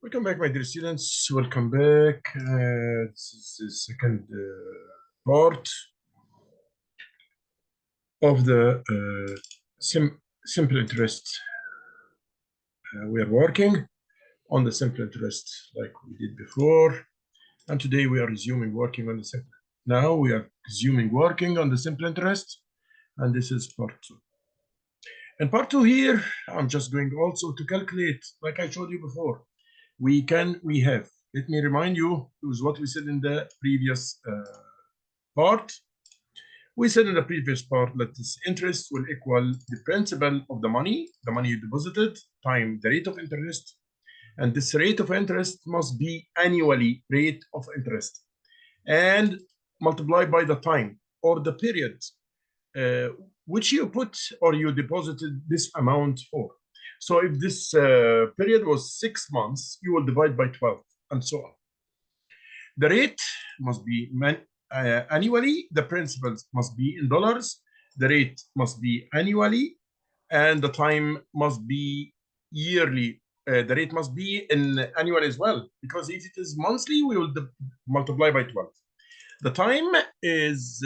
Welcome back, my dear students. Welcome back. This is the second part of the simple interest. We are working on the simple interest like we did before. And today we are resuming working on the simple. Now we are resuming working on the simple interest. And this is part 2. In part 2 here, I'm just going also to calculate, like I showed you before. We have, let me remind you, it was what we said in the previous part. We said in the previous part that this interest will equal the principal of the money you deposited, times the rate of interest. And this rate of interest must be annually rate of interest and multiplied by the time or the period which you put or you deposited this amount for. So if this period was 6 months, you will divide by 12 and so on. The rate must be annually. The principals must be in dollars. The rate must be annually. And the time must be yearly. The rate must be in annual as well, because if it is monthly, we will multiply by 12. The time is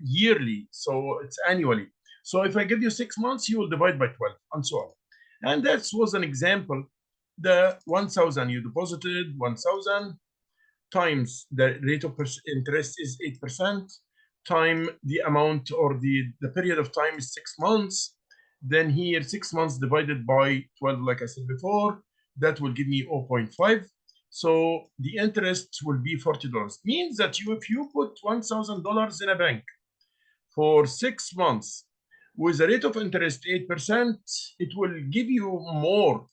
yearly, so it's annually. So if I give you 6 months, you will divide by 12 and so on. And that was an example. The 1,000 you deposited, 1,000 times the rate of interest is 8%, time the amount or the period of time is 6 months. Then here 6 months divided by 12, like I said before, that will give me 0.5. So the interest will be $40. Means that if you put $1,000 in a bank for 6 months with a rate of interest 8%, it will give you more,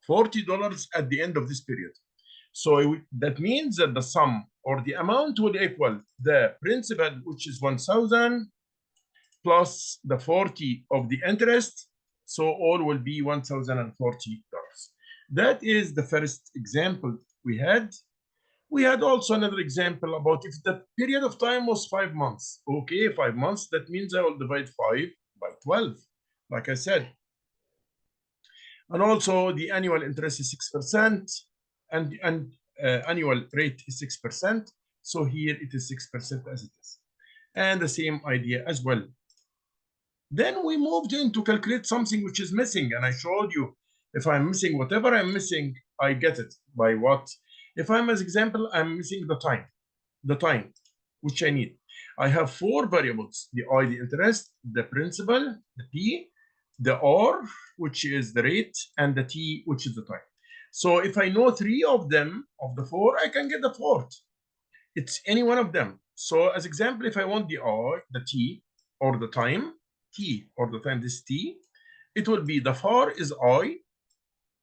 $40 at the end of this period. So that means that the sum or the amount will equal the principal, which is 1,000 plus the 40 of the interest. So all will be $1,040. That is the first example we had. We had also another example about if the period of time was 5 months. Okay, 5 months, that means I will divide 5 by 12, like I said. And also the annual interest is 6% and annual rate is 6%. So here it is 6% as it is. And the same idea as well. Then we moved in to calculate something which is missing. And I showed you if I'm missing whatever I'm missing, I get it by what? If I'm, as example, I'm missing the time, which I need. I have 4 variables, the I, the interest, the principal, the P, the R, which is the rate, and the T, which is the time. So if I know 3 of them, of the 4, I can get the 4th. It's any one of them. So as example, if I want the I, the T, or the time, T, or the time, this T, it will be the FAR is I,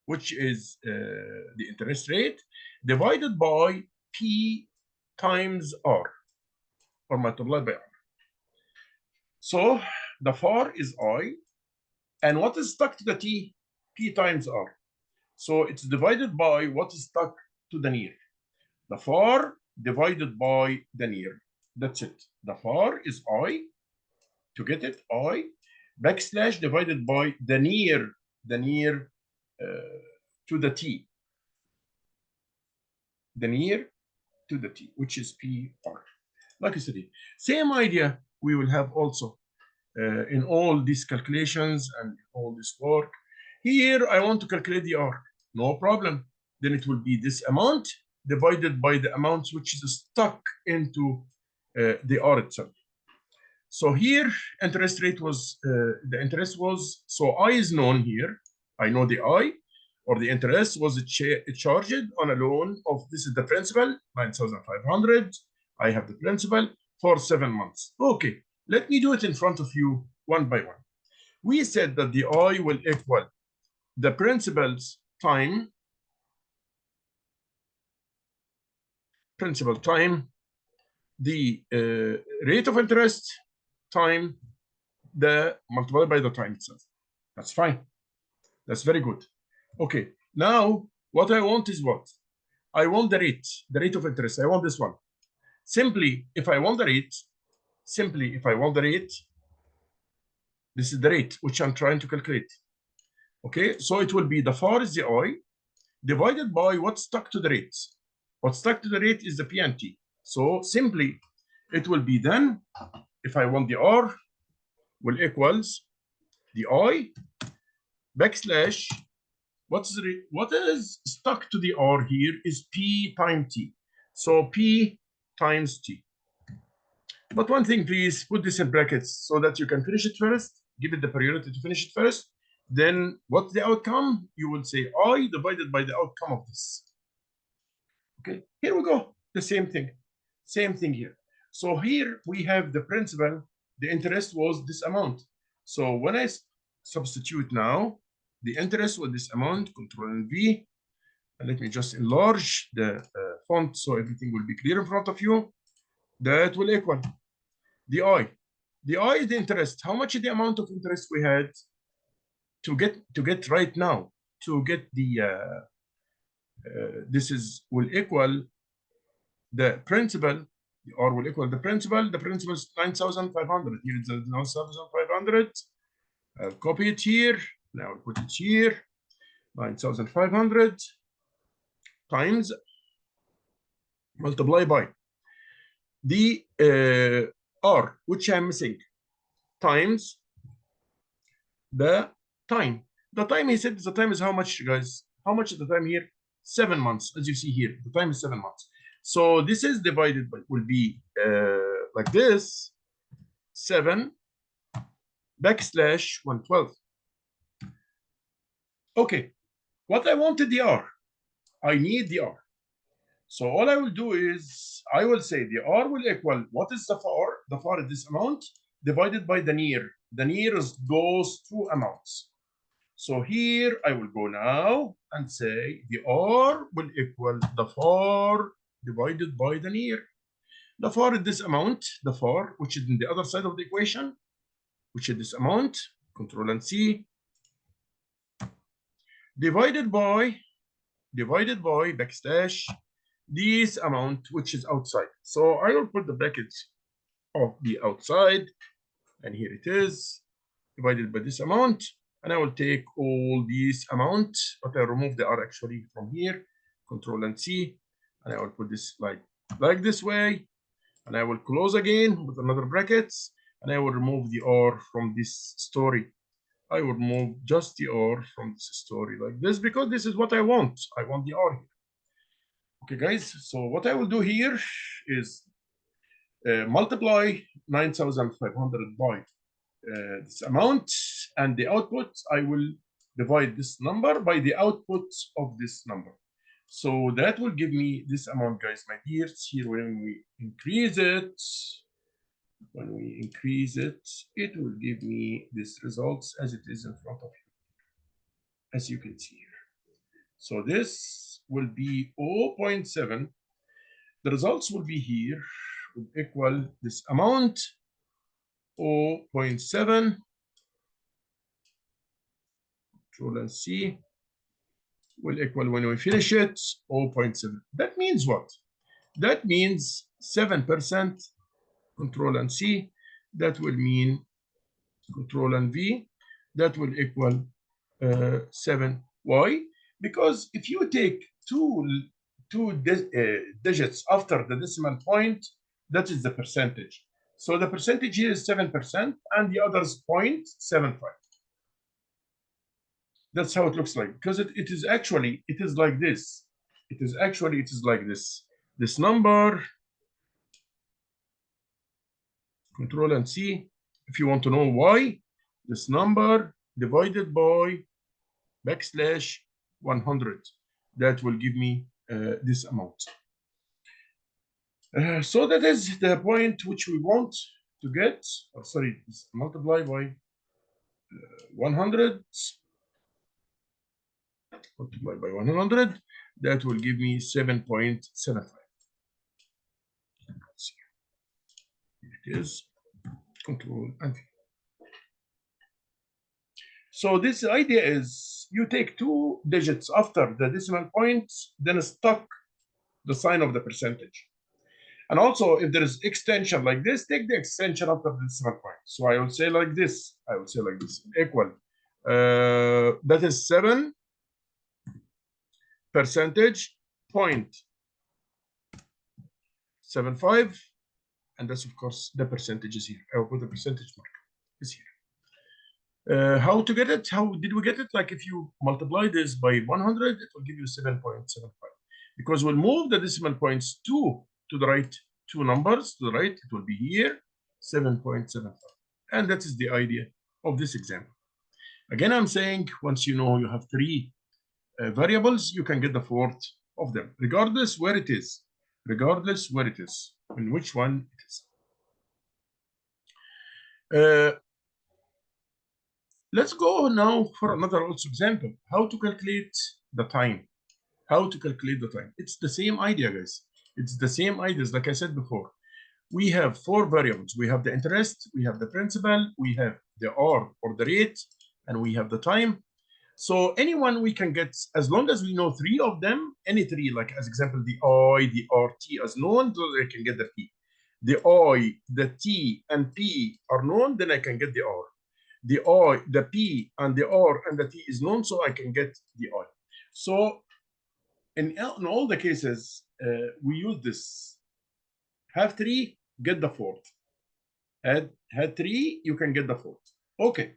which is the interest rate, divided by P times R, or multiplied by R. So the FAR is I, and what is stuck to the T? P times R. So it's divided by what is stuck to the near. The FAR divided by the near. That's it. The FAR is I. To get it, I backslash divided by the near to the T. The near to the T, which is PR. Like I said, same idea we will have also in all these calculations and all this work. Here, I want to calculate the R. No problem. Then it will be this amount divided by the amount which is stuck into the R itself. So here, interest rate was, the interest was, so I is known here. I know the I, or the interest was charged on a loan of, this is the principal, 9,500. I have the principal for 7 months. Okay, let me do it in front of you one by one. We said that the I will equal the principal's time, the rate of interest, time, the multiplied by the time itself. That's fine. That's very good. Okay, now what I want is what? I want the rate of interest. I want this one. Simply, if I want the rate, this is the rate which I'm trying to calculate. Okay, so it will be the FAR is the I divided by what's stuck to the rate. What's stuck to the rate is the P and T. So simply, it will be then, if I want the R, will equals the I backslash, what is stuck to the R here is P times T. So P times T. But one thing, please put this in brackets so that you can finish it first, give it the priority to finish it first. Then what's the outcome? You will say I divided by the outcome of this. Okay, here we go. The same thing. Same thing here. So here we have the principal. The interest was this amount. So when I substitute now, the interest with this amount, Control and V, and let me just enlarge the font so everything will be clear in front of you. That will equal the I. The I is the interest. How much is the amount of interest we had to get right now? To get the this is will equal the principal. The R will equal the principal. The principal is 9,500. Here it's 9,500. I'll copy it here. Now I'll put it here. 9,500 times multiply by the R, which I'm missing, times the time. The time, he said, the time is how much, guys? How much is the time here? 7 months, as you see here. The time is 7 months. So this is divided by, will be like this, 7 backslash 112. Okay, what I wanted the R. I need the R. So all I will do is, I will say the R will equal, what is the FAR? The FAR is this amount divided by the near. The near is those two amounts. So here I will go now and say the R will equal the FAR divided by the near. The FAR is this amount, the FAR, which is in the other side of the equation, which is this amount, Control and C, divided by backslash this amount, which is outside. So I will put the brackets of the outside, and here it is, divided by this amount, and I will take all these amount, but I remove the R actually from here, Control and C, and I will put this like this way, and I will close again with another brackets, and I will remove the R from this story. I will remove just the R from this story like this, because this is what I want. I want the R here. Okay, guys, so what I will do here is multiply 9,500 by this amount, and the output, I will divide this number by the output of this number. So that will give me this amount, guys, my dears. Here, when we increase it, it will give me this results as it is in front of you, as you can see here. So this will be 0.7. The results will be here, will equal this amount, 0.7, Control and C, will equal, when we finish it, 0.7. That means what? That means 7%, Control and C. That will mean Control and V. That will equal 7. Why? Because if you take two digits after the decimal point, that is the percentage. So the percentage here is 7%, and the other is 0.75. That's how it looks like, because it is like this. It is like this. This number, Control and C, if you want to know why, this number divided by backslash 100. That will give me this amount. So that is the point which we want to get. Oh, sorry, multiply by 100. Multiply by 100. That will give me 7.75. It is Control and V. So this idea is you take two digits after the decimal point, then stuck the sign of the percentage. And also, if there is extension like this, take the extension after the decimal point. So I will say like this. Equal That is 7 percentage point 75, and that's of course the percentage is here. I will put the percentage mark is here. How to get it? How did we get it? Like if you multiply this by 100, it will give you 7.75. Because we'll move the decimal points to the right, two numbers to the right, it will be here, 7.75. And that is the idea of this example. Again, I'm saying once you know you have three variables, you can get the fourth of them, regardless where it is, in which one it is. Let's go now for another also example, how to calculate the time. It's the same idea, guys. It's the same ideas, like I said before. We have four variables. We have the interest, we have the principal, we have the R or the rate, and we have the time. So anyone we can get, as long as we know three of them, any three, like as example, the I, the R, T as known, so I can get the P. The I, the T, and P are known, then I can get the R. The I, the P, and the R, and the T is known, so I can get the I. So in all the cases, we use this. Have three, get the fourth. Had three, you can get the fourth. Okay.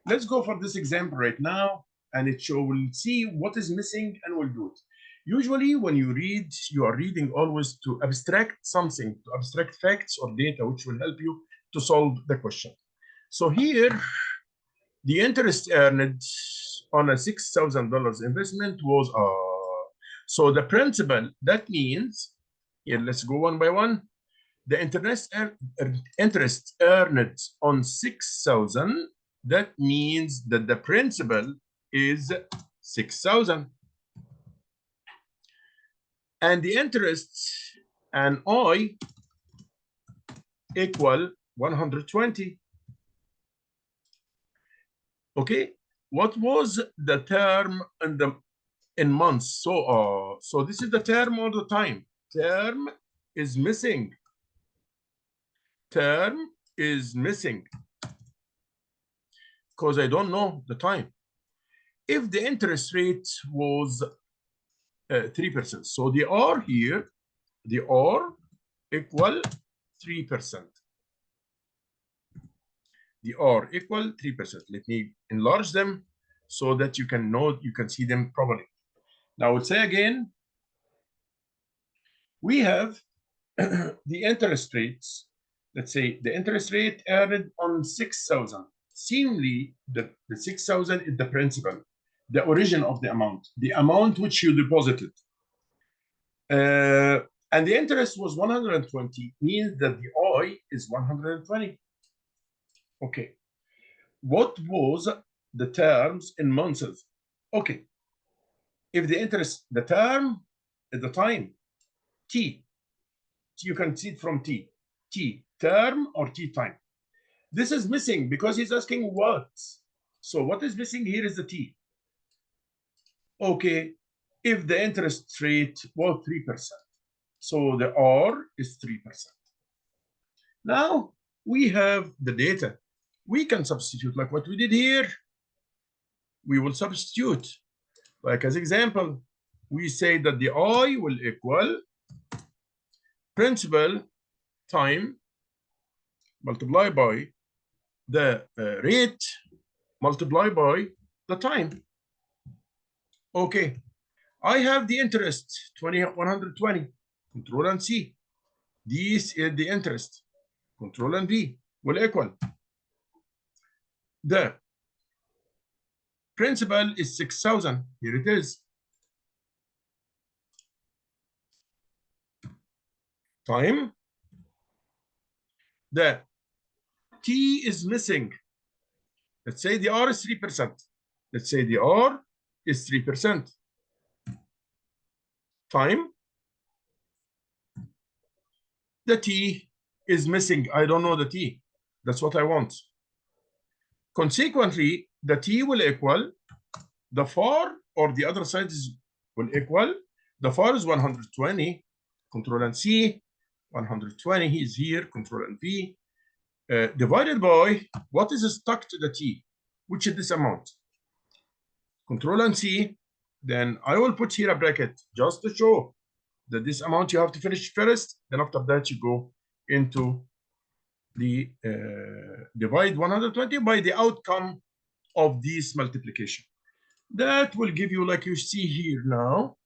Let's go for this example right now, and we'll see what is missing, and we'll do it. Usually, when you read, you are reading always to abstract something, to abstract facts or data, which will help you to solve the question. So here, the interest earned on a $6,000 investment was so the principal, that means, here, let's go one by one. The interest earned on 6,000, that means that the principal is 6,000. And the interest and I equal 120. Okay, what was the term in months? So this is the term or the time. Term is missing. Term is missing because I don't know the time. If the interest rate was 3%, so the R here, the R equal 3%. The R equal 3%. Let me enlarge them so that you can know, you can see them properly. Now I would say again, we have the interest rates. Let's say the interest rate earned on 6,000. Seemingly, the 6,000 is the principal, the origin of the amount which you deposited. And the interest was 120, means that the I is 120. Okay. What was the terms in months? Okay. If the interest, the term is the time, T. You can see it from T. T, term or T time. This is missing because he's asking what. So what is missing here is the T. Okay. If the interest rate was 3%. So the R is 3%. Now we have the data. We can substitute like what we did here. We will substitute. Like as example, we say that the I will equal principal time multiplied by the rate multiplied by the time. Okay. I have the interest 120. Control and C. This is the interest. Control and V will equal. The principal is 6,000. Here it is. Time. The T is missing. Let's say the R is 3%. Let's say the R is 3%. Time. The T is missing. I don't know the T. That's what I want. Consequently, the T will equal the FAR, or the other side will equal, the FAR is 120, Control and C, 120, he's here, Control and V, divided by, what is stuck to the T? which is this amount. Control and C. Then I will put here a bracket just to show that this amount you have to finish first. Then after that, you go into the divide 120 by the outcome of this multiplication. That will give you, like you see here now,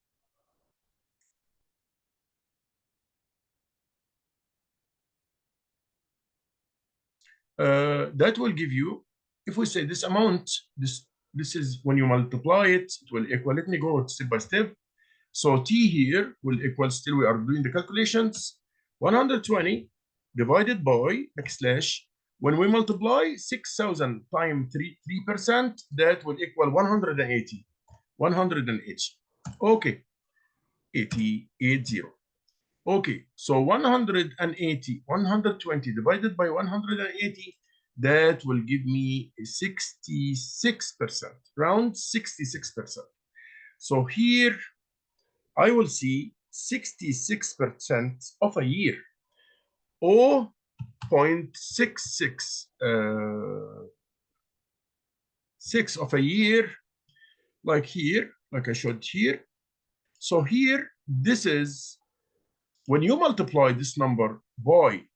that will give you, if we say this amount, this is when you multiply it, it will equal, let me go step by step. So T here will equal, still we are doing the calculations, 120 divided by backslash. When we multiply 6,000 times 3%, that will equal 180. 180. Okay, 80. Okay, so 180, 120 divided by 180, that will give me 66%, around 66%. So here I will see 66% of a year, 0.66 6 of a year, like here, like I showed here. So here, this is when you multiply this number by,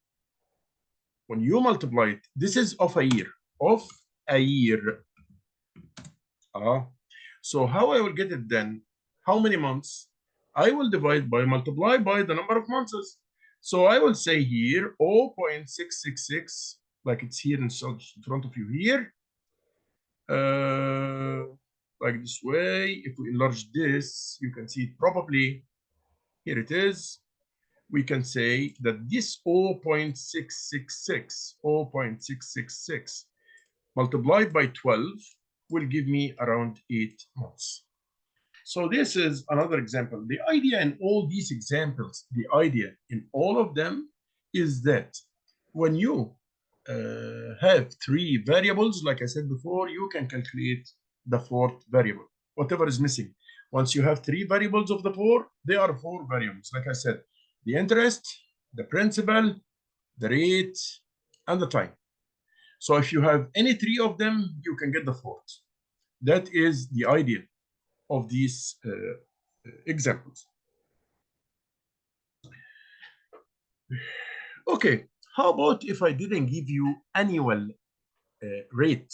when you multiply it, this is of a year, of a year. So how I will get it then? How many months? I will divide by, multiply by the number of months. So I will say here 0.666, like it's here in front of you here. Like this way. If we enlarge this, you can see it probably. Here it is. We can say that this 0.666 multiplied by 12 will give me around 8 months. So this is another example. The idea in all these examples, the idea in all of them is that when you have 3 variables, like I said before, you can calculate the 4th variable, whatever is missing. Once you have 3 variables of the 4, there are 4 variables. Like I said, the interest, the principal, the rate, and the time. So if you have any 3 of them, you can get the 4th. That is the idea of these examples. Okay, how about if I didn't give you annual rate?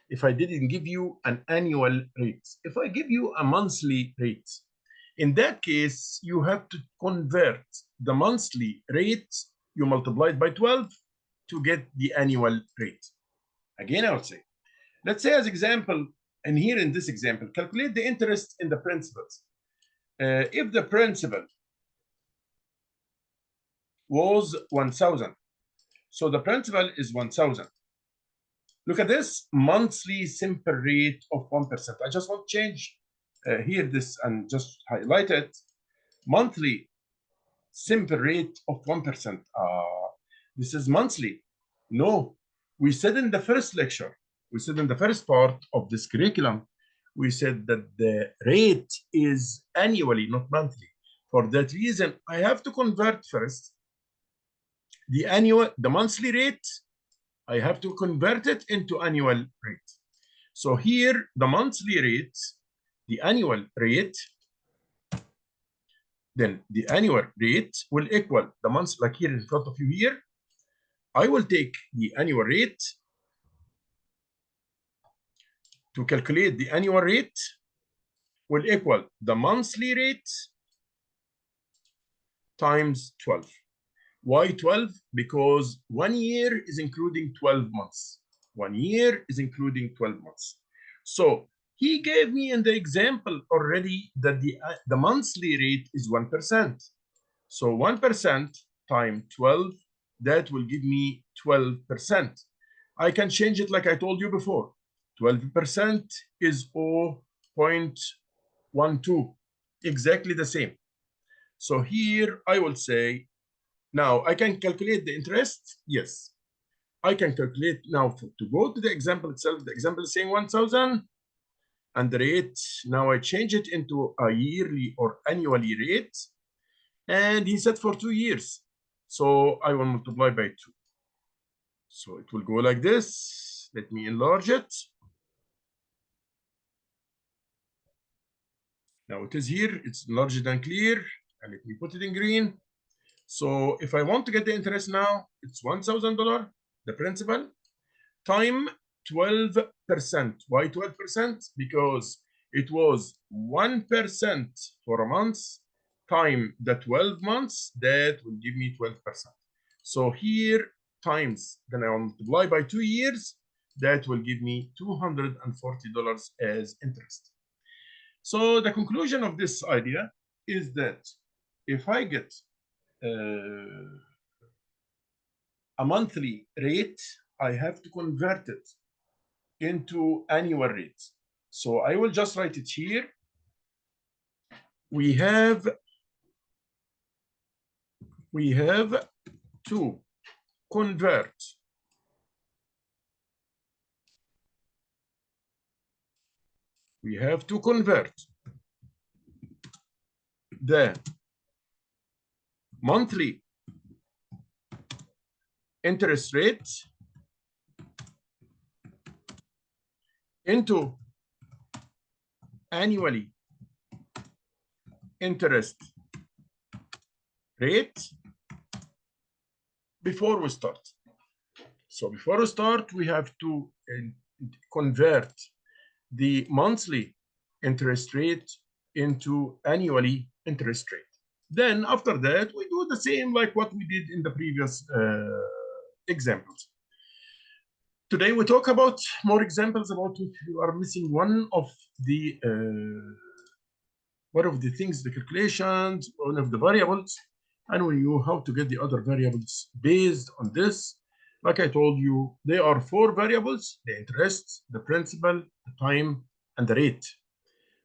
If I didn't give you an annual rate, if I give you a monthly rate, in that case, you have to convert the monthly rate, you multiply it by 12 to get the annual rate. Again, I would say, let's say as example, and here in this example, calculate the interest in the principals. If the principal was 1,000, so the principal is 1,000. Look at this monthly simple rate of 1%. I just want to change here this and just highlight it. Monthly simple rate of 1%. This is monthly. No, we said in the first lecture, we said in the first part of this curriculum, we said that the rate is annually, not monthly. For that reason, I have to convert first the monthly rate. I have to convert it into annual rate. So here, the monthly rate, the annual rate, then the annual rate will equal the months, like here in front of you here. I will take the annual rate to calculate the annual rate will equal the monthly rate times 12. Why 12? Because 1 year is including 12 months. 1 year is including 12 months. So he gave me in the example already that the monthly rate is 1%. So 1% times 12, that will give me 12%. I can change it like I told you before. 12% is 0.12, exactly the same. So here I will say, now I can calculate the interest. Yes, I can calculate now to go to the example itself. The example is saying 1,000 and the rate. Now I change it into a yearly or annually rate. And he said for 2 years. So I will multiply by 2. So it will go like this. Let me enlarge it. Now it is here, it's larger than clear, and let me put it in green. So if I want to get the interest now, it's $1,000, the principal, time 12%. Why 12%? Because it was 1% for a month, time the 12 months, that will give me 12%. So here times, then I multiply by 2 years, that will give me $240 as interest. So the conclusion of this idea is that if I get a monthly rate, I have to convert it into annual rate. So I will just write it here. We have to convert the monthly interest rate into annually interest rate before we start. So before we start, we have to convert the monthly interest rate into annually interest rate. Then after that, we do the same like what we did in the previous examples. Today we talk about more examples about if you are missing one of the things, the calculations, one of the variables, and we know how to get the other variables based on this. Like I told you, there are 4 variables: the interest, the principal, the time, and the rate.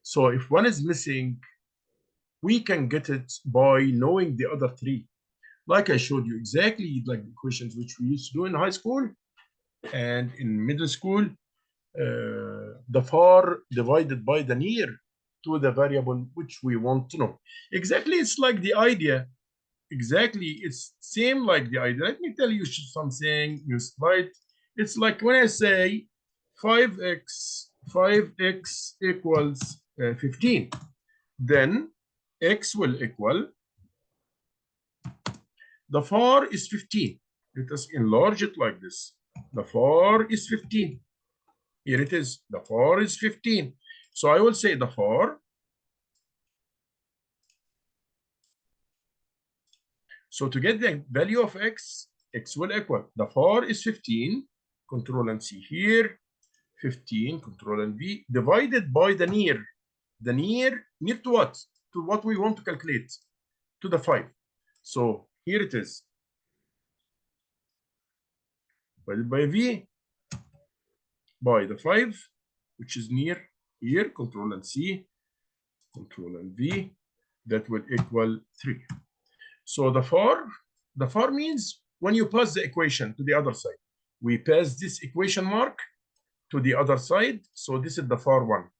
So if one is missing, we can get it by knowing the other 3. Like I showed you exactly like the equations which we used to do in high school and in middle school, the far divided by the near to the variable which we want to know. Exactly, it's like the idea. Exactly, it's same like the idea. Let me tell you something, new slide. It's like when I say 5x equals 15, then x will equal, the far is 15. Let us enlarge it like this. The far is 15. Here it is. The far is 15. So I will say the far. So to get the value of x, x will equal, the far is 15, Control and C here, 15, Control and V, divided by the near. The near to what? To what we want to calculate, to the 5. So here it is, divided by V, by the 5, which is near here, Control and C, Control and V, that will equal 3. So the far means when you pass the equation to the other side. We pass this equation mark to the other side. So this is the far one,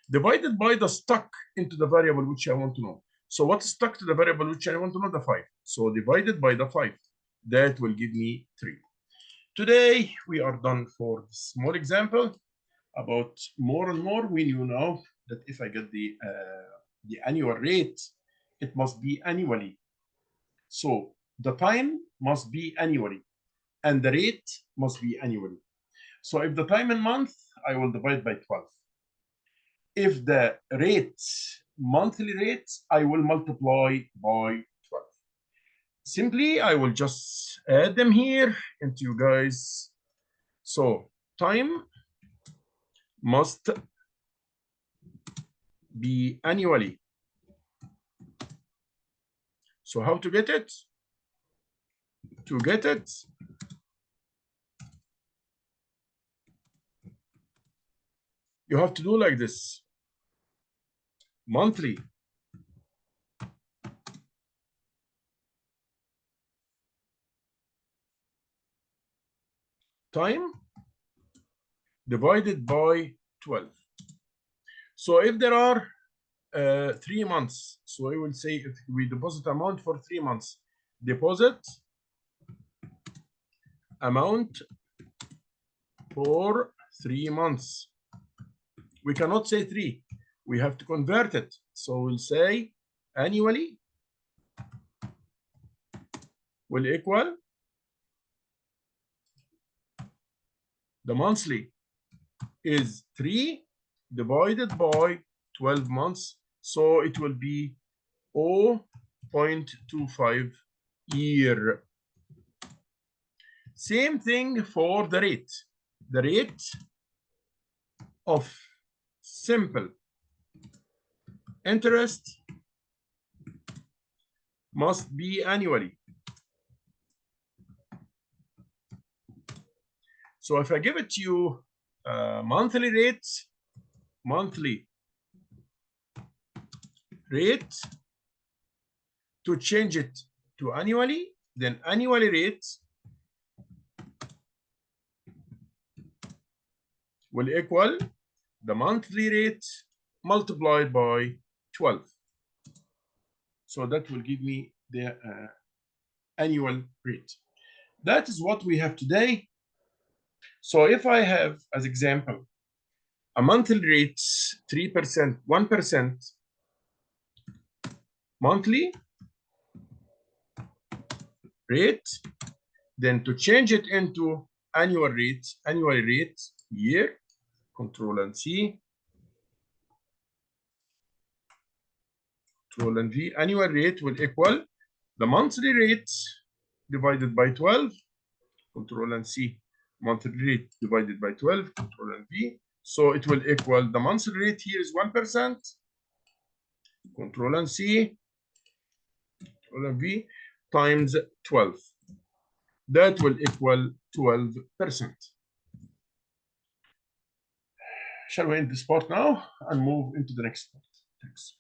divided by the stuck into the variable which I want to know. So what's stuck to the variable which I want to know? The 5. So divided by the 5, that will give me 3. Today, we are done for this small example. About more and more, we knew now that if I get the annual rate, it must be annually. So the time must be annually, and the rate must be annually. So if the time in month, I will divide by 12. If the rate, monthly rate, I will multiply by 12. Simply, I will just add them here into you guys. So time must be annually. So how to get it? To get it, you have to do like this. Monthly time divided by 12. So if there are 3 months, so I will say if we deposit amount for 3 months, deposit amount for 3 months. We cannot say 3. we have to convert it. So we'll say annually will equal the monthly is 3 divided by 12 months. So it will be 0.25 year. Same thing for the rate. The rate of simple interest must be annually. So if I give it to you monthly rate to change it to annually, then annually rate will equal the monthly rate multiplied by 12. So that will give me the annual rate. That is what we have today. So if I have, as example, a monthly rate 3%, 1% monthly rate, then to change it into annual rate year, Control and C, Control and V, annual rate will equal the monthly rate divided by 12, Control and C, monthly rate divided by 12, Control and V. So it will equal the monthly rate here is 1%, Control and C, Control and V, times 12. That will equal 12%. Shall we end this part now and move into the next part? Thanks.